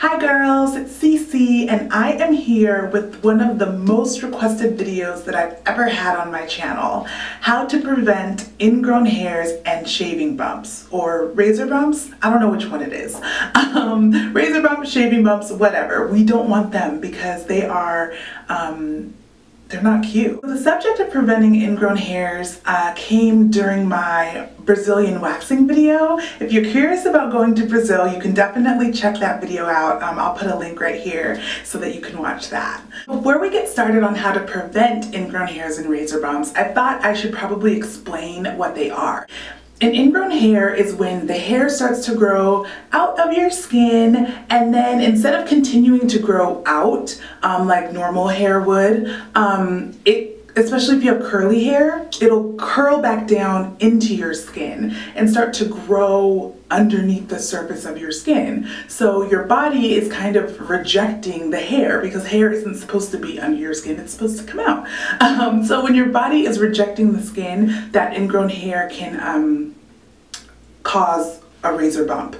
Hi girls, it's Cece and I am here with one of the most requested videos that I've ever had on my channel. How to prevent ingrown hairs and shaving bumps, or razor bumps. I don't know which one it is. Razor bumps, shaving bumps, whatever. We don't want them because they are they're not cute. The subject of preventing ingrown hairs came during my Brazilian waxing video. If you're curious about going to Brazil, you can definitely check that video out. I'll put a link right here so that you can watch that. Before we get started on how to prevent ingrown hairs and razor bumps, I thought I should probably explain what they are. An ingrown hair is when the hair starts to grow out of your skin, and then instead of continuing to grow out like normal hair would, especially if you have curly hair, it'll curl back down into your skin and start to grow underneath the surface of your skin. So your body is kind of rejecting the hair because hair isn't supposed to be under your skin, it's supposed to come out. So when your body is rejecting the skin, that ingrown hair can cause a razor bump,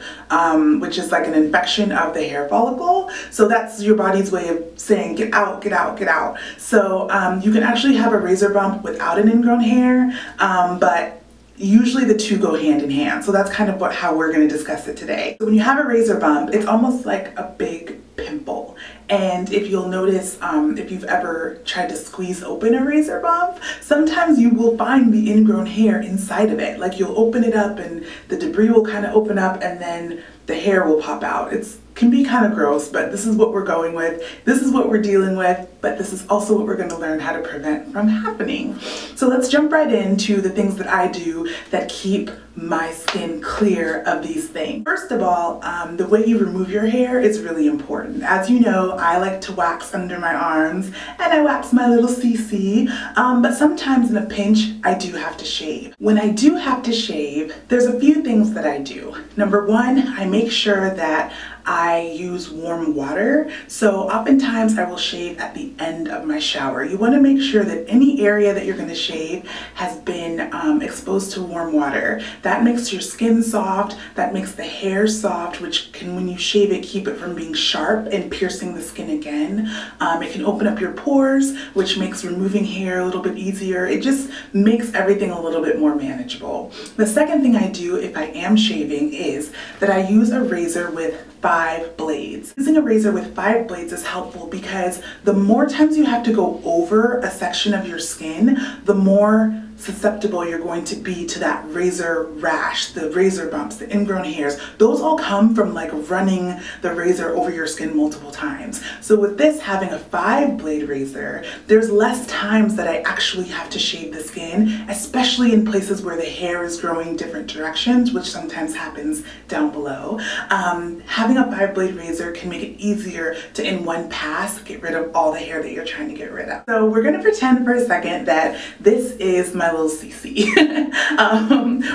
which is like an infection of the hair follicle. So that's your body's way of saying get out, get out, get out. So you can actually have a razor bump without an ingrown hair, but usually the two go hand in hand. So that's kind of how we're going to discuss it today. So when you have a razor bump, it's almost like a big pimple. And if you'll notice, if you've ever tried to squeeze open a razor bump, sometimes you will find the ingrown hair inside of it. Like you'll open it up and the debris will kind of open up and then the hair will pop out. It can be kind of gross, but this is what we're going with. This is what we're dealing with, but this is also what we're going to learn how to prevent from happening. So let's jump right into the things that I do that keep my skin clear of these things. First of all, the way you remove your hair is really important. As you know, I like to wax under my arms and I wax my little CC, but sometimes in a pinch, I do have to shave. When I do have to shave, there's a few things that I do. Number one, I make sure that I use warm water. So oftentimes I will shave at the end of my shower. You want to make sure that any area that you're going to shave has been exposed to warm water. That makes your skin soft, that makes the hair soft, which can, when you shave it, keep it from being sharp and piercing the skin again. It can open up your pores, which makes removing hair a little bit easier. It just makes everything a little bit more manageable. The second thing I do if I am shaving is that I use a razor with 5 blades. Using a razor with 5 blades is helpful because the more times you have to go over a section of your skin, the more susceptible you're going to be to that razor rash, the razor bumps, the ingrown hairs. Those all come from like running the razor over your skin multiple times. So with this, having a 5-blade razor, there's less times that I actually have to shave the skin, especially in places where the hair is growing different directions, which sometimes happens down below. Having a 5-blade razor can make it easier to, in one pass, get rid of all the hair that you're trying to get rid of. So we're gonna pretend for a second that this is my little CC.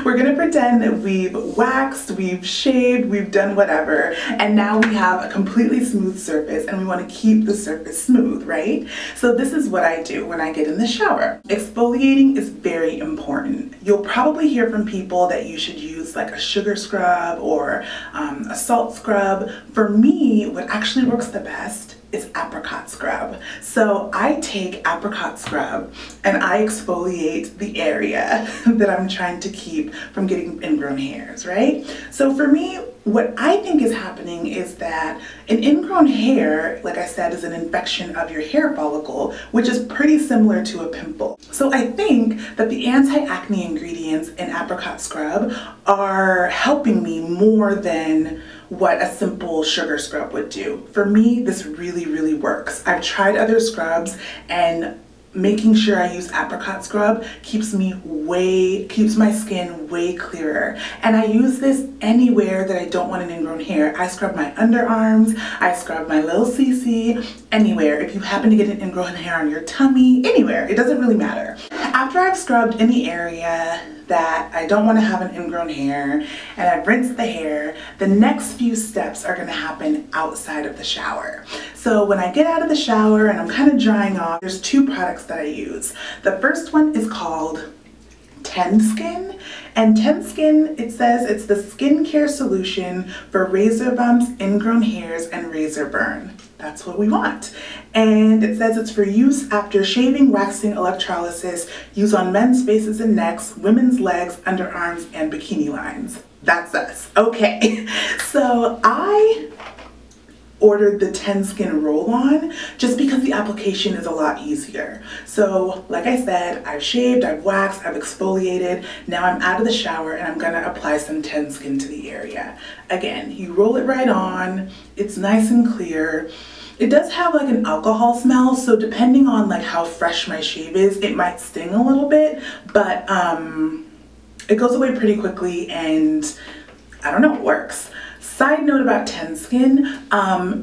We're gonna pretend that we've waxed, we've shaved, we've done whatever, and now we have a completely smooth surface and we want to keep the surface smooth, right? So this is what I do when I get in the shower. Exfoliating is very important. You'll probably hear from people that you should use like a sugar scrub or a salt scrub. For me, what actually works the best is apricot scrub. So I take apricot scrub and I exfoliate the area that I'm trying to keep from getting ingrown hairs, right? So for me, what I think is happening is that an ingrown hair, like I said, is an infection of your hair follicle, which is pretty similar to a pimple. So I think that the anti-acne ingredients in apricot scrub are helping me more than what a simple sugar scrub would do. For me, this really, really works. I've tried other scrubs and making sure I use apricot scrub keeps my skin way clearer. And I use this anywhere that I don't want an ingrown hair. I scrub my underarms, I scrub my little CC, anywhere. If you happen to get an ingrown hair on your tummy, anywhere, it doesn't really matter. After I've scrubbed any area that I don't want to have an ingrown hair and I've rinsed the hair, the next few steps are going to happen outside of the shower. So when I get out of the shower and I'm kind of drying off, there's 2 products that I use. The first one is called Tend Skin, And Ten Skin, it says it's the skincare solution for razor bumps, ingrown hairs, and razor burn. That's what we want. And it says it's for use after shaving, waxing, electrolysis, use on men's faces and necks, women's legs, underarms, and bikini lines. That's us. Okay, so I ordered the Ten Skin roll-on just because the application is a lot easier. So like I said, I've shaved, I've waxed, I've exfoliated. Now I'm out of the shower and I'm gonna apply some Ten Skin to the area. Again, you roll it right on, it's nice and clear. It does have like an alcohol smell, so depending on like how fresh my shave is, it might sting a little bit, but it goes away pretty quickly and I don't know, it works. Side note about Ten Skin,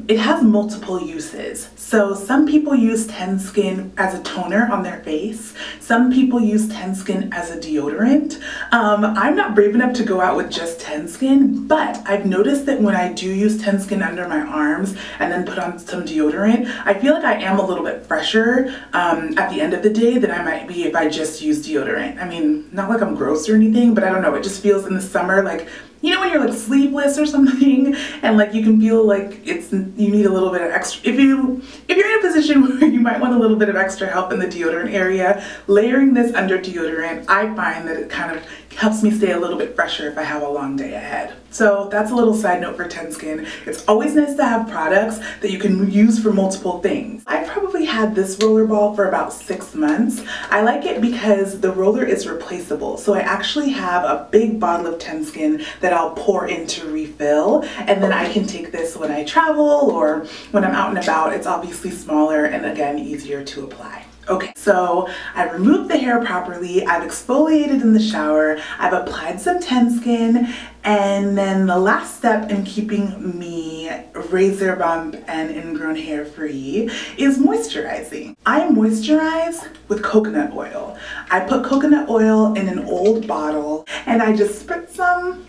it has multiple uses. So some people use Ten Skin as a toner on their face. Some people use Ten Skin as a deodorant. I'm not brave enough to go out with just Ten Skin, but I've noticed that when I do use Ten Skin under my arms and then put on some deodorant, I feel like I am a little bit fresher at the end of the day than I might be if I just use deodorant. I mean, not like I'm gross or anything, but I don't know, it just feels in the summer like, you know when you're like sleepless or something and like you can feel like you need a little bit of extra, if you're in a position where you might want a little bit of extra help in the deodorant area, layering this under deodorant, I find that it kind of helps me stay a little bit fresher if I have a long day ahead. So that's a little side note for Ten Skin. It's always nice to have products that you can use for multiple things. I've probably had this roller ball for about 6 months. I like it because the roller is replaceable. So I actually have a big bottle of Ten Skin that I'll pour in to refill, and then I can take this when I travel or when I'm out and about. It's obviously smaller and again easier to apply. Okay, so I removed the hair properly, I've exfoliated in the shower, I've applied some Ten Skin, and then the last step in keeping me razor bump and ingrown hair free is moisturizing. I moisturize with coconut oil. I put coconut oil in an old bottle and I just spritz some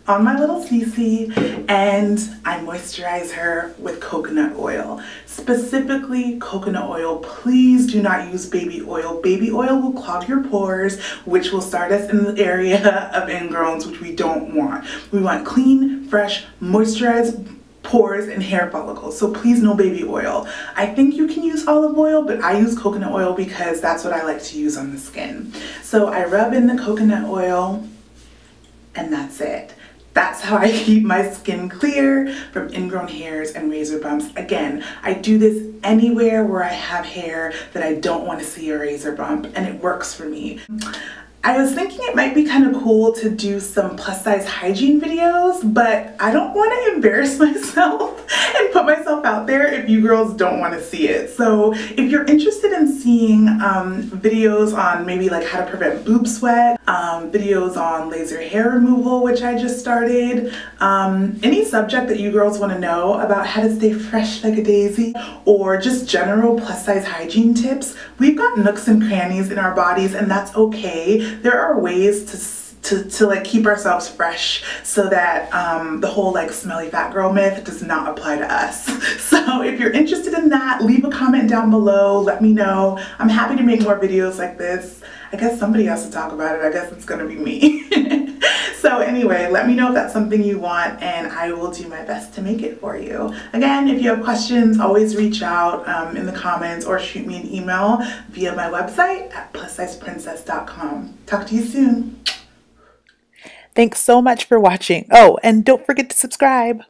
on my little CC and I moisturize her with coconut oil. Specifically coconut oil. Please do not use baby oil. Baby oil will clog your pores, which will start us in the area of ingrowns, which we don't want. We want clean, fresh, moisturized pores and hair follicles, so please no baby oil. I think you can use olive oil, but I use coconut oil because that's what I like to use on the skin. So I rub in the coconut oil and that's it. That's how I keep my skin clear from ingrown hairs and razor bumps. Again, I do this anywhere where I have hair that I don't want to see a razor bump, and it works for me. I was thinking it might be kind of cool to do some plus size hygiene videos, but I don't want to embarrass myself and put myself out there if you girls don't want to see it. So if you're interested in seeing videos on maybe like how to prevent boob sweat, videos on laser hair removal, which I just started, any subject that you girls want to know about how to stay fresh like a daisy, or just general plus size hygiene tips, we've got nooks and crannies in our bodies, and that's okay. There are ways to like keep ourselves fresh so that the whole like smelly fat girl myth does not apply to us. So if you're interested in that, leave a comment down below, let me know. I'm happy to make more videos like this. I guess somebody has to talk about it. I guess it's gonna be me. So anyway, let me know if that's something you want and I will do my best to make it for you. Again, if you have questions, always reach out in the comments or shoot me an email via my website at plussizeprincess.com. Talk to you soon. Thanks so much for watching. Oh, and don't forget to subscribe.